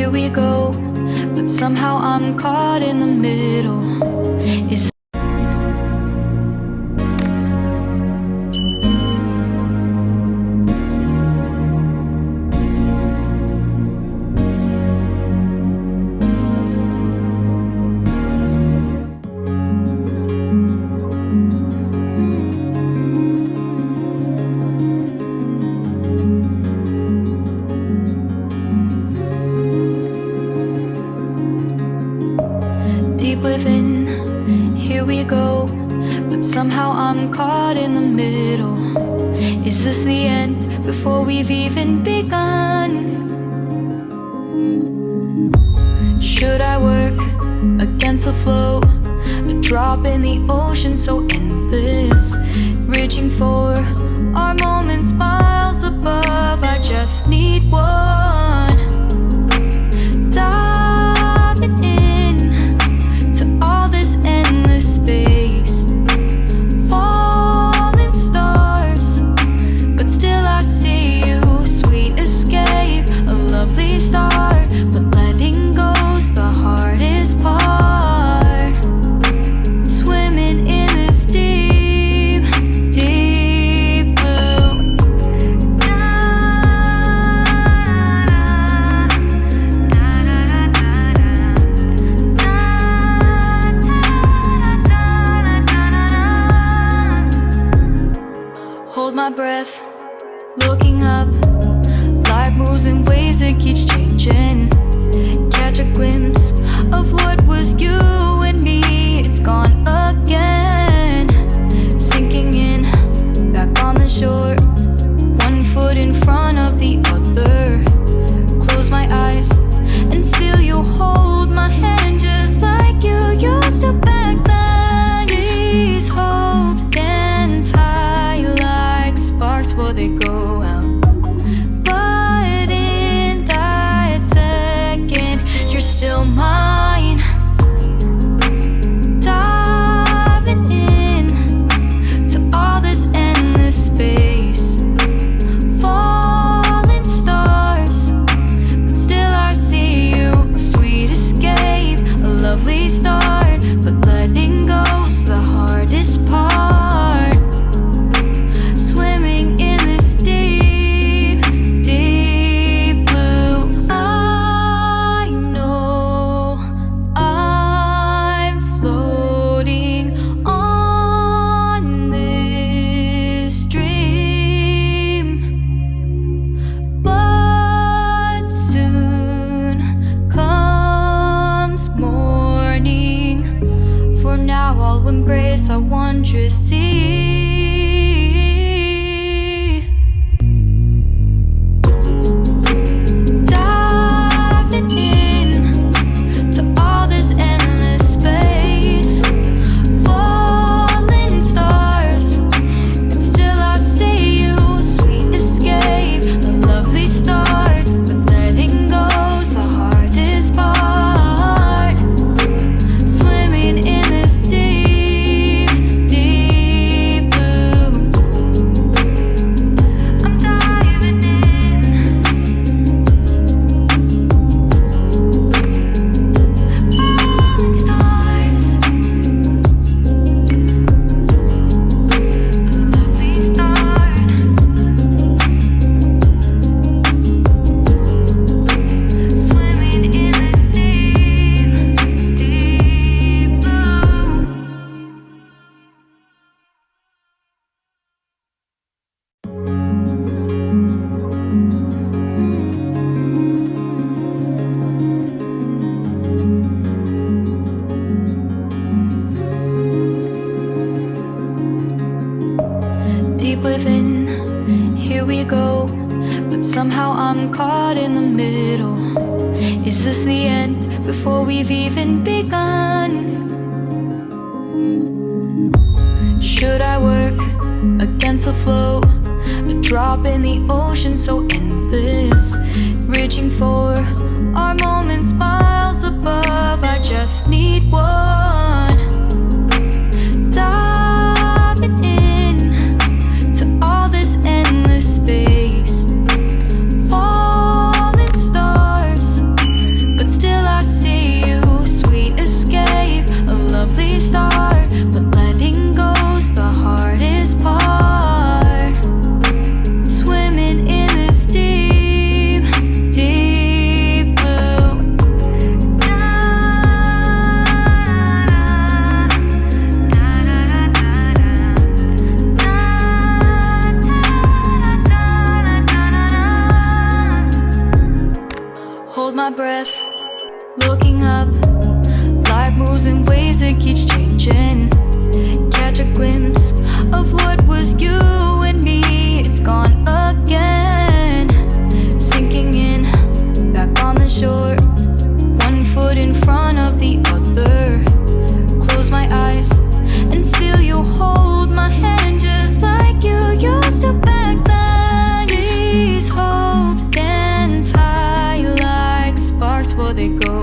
here we go, but somehow I'm caught in the middle. Is within, here we go, but somehow I'm caught in the middle. Is this the end before we've even begun? Should I work against the flow, a drop in the ocean so endless, reaching for our moments miles above? I just need one, diving in space, falling stars, but still I see you. Sweet escape, a lovely start, but letting go's the hardest part. Swimming in this deep, deep blue. Hold my breath, looking up. Life moves in waves, it keeps changing. Catch a glimpse of what was you and me. It's gone again, sinking in, back on the shore. One foot in front of the other. Close my eyes and feel you hold my hand just like you used to back then. These hopes dance high like sparks before they go out. But in that second, you're still mine. Diving in to all this endless space, falling stars, but still I see you. Sweet escape, a lovely start, but letting go's the hardest part. Swimming in this deep, deep blue. I know I'm floating on this dream, but soon comes morning. For now I'll embrace our wondrous sea. Diving in to all this endless space, falling stars, but still I see you. Sweet escape, a lovely start, but letting go's the hardest part. Swimming in this deep, deep blue. I'm diving in. Falling stars, a lovely start. Swimming in this deep, deep blue. Deep within, here we go, but somehow I'm caught in the middle. Is this the end before we've even begun? Should I work against the flow, a drop in the ocean so endless, reaching for our moments miles above? I just need one, diving in to all this endless space, falling stars, hold my breath, looking up. Life moves in waves, it keeps changing. Catch a glimpse of what was you and me. It's gone again, sinking in, back on the shore. One foot in front of the other. Close my eyes and feel you hold my hand just like you used to back then. These hopes dance high like sparks before they go.